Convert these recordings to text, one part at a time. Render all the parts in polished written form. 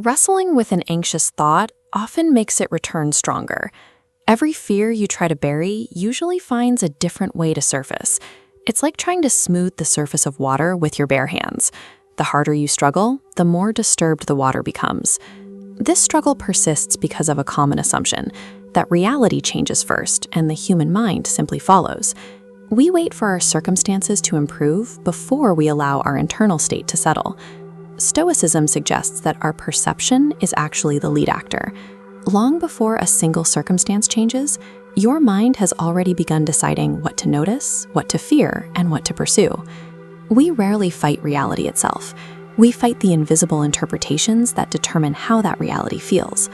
Wrestling with an anxious thought often makes it return stronger. Every fear you try to bury usually finds a different way to surface. It's like trying to smooth the surface of water with your bare hands. The harder you struggle, the more disturbed the water becomes. This struggle persists because of a common assumption that reality changes first and the human mind simply follows. We wait for our circumstances to improve before we allow our internal state to settle. Stoicism suggests that our perception is actually the lead actor. Long before a single circumstance changes, your mind has already begun deciding what to notice, what to fear, and what to pursue. We rarely fight reality itself. We fight the invisible interpretations that determine how that reality feels.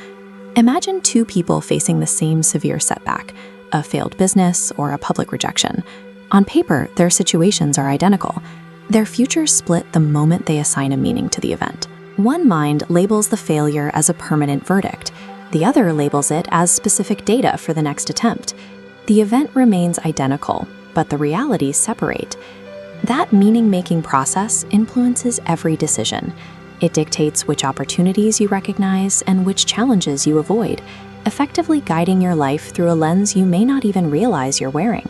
Imagine two people facing the same severe setback, a failed business or a public rejection. On paper, their situations are identical. Their futures split the moment they assign a meaning to the event. One mind labels the failure as a permanent verdict. The other labels it as specific data for the next attempt. The event remains identical, but the realities separate. That meaning-making process influences every decision. It dictates which opportunities you recognize and which challenges you avoid, effectively guiding your life through a lens you may not even realize you're wearing.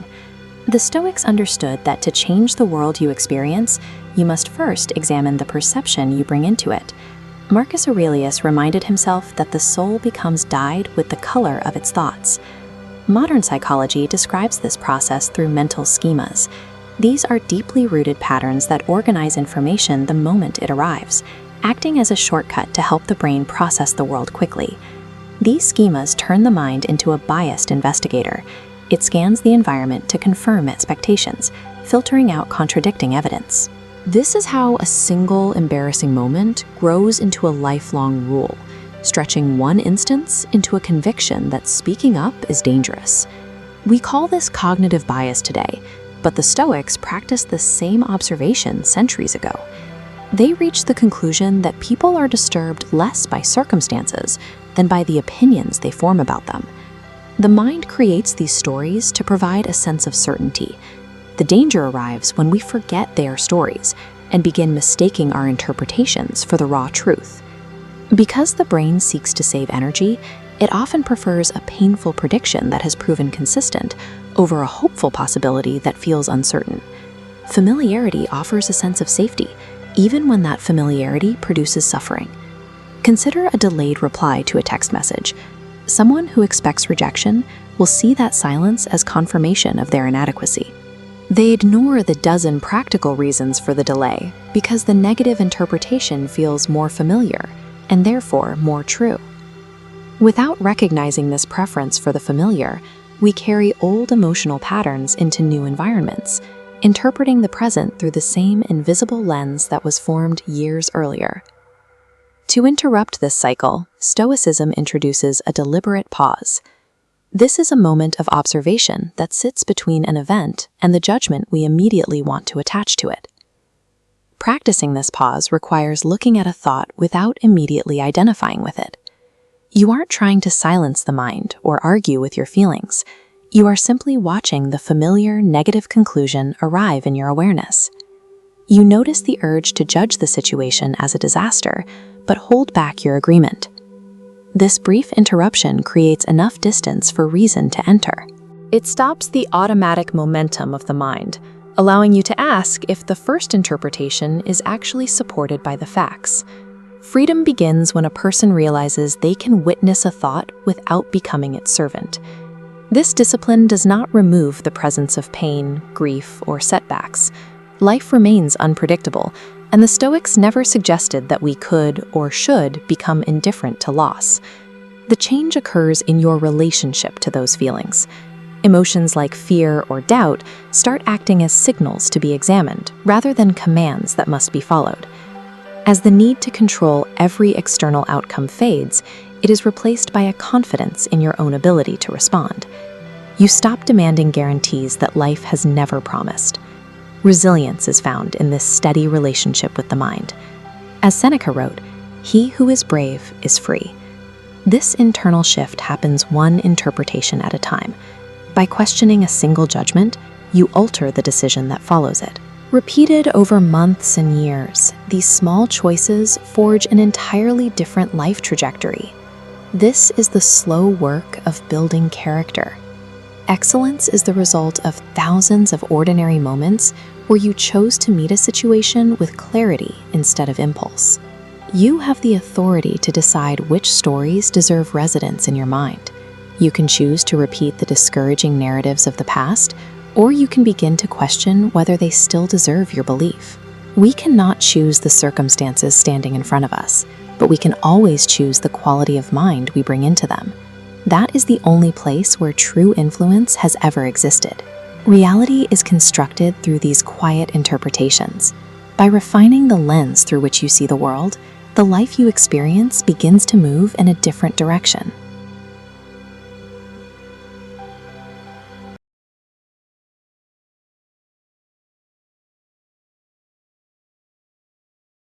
The Stoics understood that to change the world you experience, you must first examine the perception you bring into it. Marcus Aurelius reminded himself that the soul becomes dyed with the color of its thoughts. Modern psychology describes this process through mental schemas. These are deeply rooted patterns that organize information the moment it arrives, acting as a shortcut to help the brain process the world quickly. These schemas turn the mind into a biased investigator. It scans the environment to confirm expectations, filtering out contradicting evidence. This is how a single embarrassing moment grows into a lifelong rule, stretching one instance into a conviction that speaking up is dangerous. We call this cognitive bias today, but the Stoics practiced the same observation centuries ago. They reached the conclusion that people are disturbed less by circumstances than by the opinions they form about them. The mind creates these stories to provide a sense of certainty. The danger arrives when we forget they are stories and begin mistaking our interpretations for the raw truth. Because the brain seeks to save energy, it often prefers a painful prediction that has proven consistent over a hopeful possibility that feels uncertain. Familiarity offers a sense of safety, even when that familiarity produces suffering. Consider a delayed reply to a text message. Someone who expects rejection will see that silence as confirmation of their inadequacy. They ignore the dozen practical reasons for the delay because the negative interpretation feels more familiar and therefore more true. Without recognizing this preference for the familiar, we carry old emotional patterns into new environments, interpreting the present through the same invisible lens that was formed years earlier. To interrupt this cycle, Stoicism introduces a deliberate pause. This is a moment of observation that sits between an event and the judgment we immediately want to attach to it. Practicing this pause requires looking at a thought without immediately identifying with it. You aren't trying to silence the mind or argue with your feelings. You are simply watching the familiar negative conclusion arrive in your awareness. You notice the urge to judge the situation as a disaster, but hold back your agreement. This brief interruption creates enough distance for reason to enter. It stops the automatic momentum of the mind, allowing you to ask if the first interpretation is actually supported by the facts. Freedom begins when a person realizes they can witness a thought without becoming its servant. This discipline does not remove the presence of pain, grief, or setbacks. Life remains unpredictable, and the Stoics never suggested that we could or should become indifferent to loss. The change occurs in your relationship to those feelings. Emotions like fear or doubt start acting as signals to be examined, rather than commands that must be followed. As the need to control every external outcome fades, it is replaced by a confidence in your own ability to respond. You stop demanding guarantees that life has never promised. Resilience is found in this steady relationship with the mind. As Seneca wrote, "He who is brave is free." This internal shift happens one interpretation at a time. By questioning a single judgment, you alter the decision that follows it. Repeated over months and years, these small choices forge an entirely different life trajectory. This is the slow work of building character. Excellence is the result of thousands of ordinary moments where you chose to meet a situation with clarity instead of impulse. You have the authority to decide which stories deserve residence in your mind. You can choose to repeat the discouraging narratives of the past, or you can begin to question whether they still deserve your belief. We cannot choose the circumstances standing in front of us, but we can always choose the quality of mind we bring into them. That is the only place where true influence has ever existed. Reality is constructed through these quiet interpretations. By refining the lens through which you see the world, the life you experience begins to move in a different direction.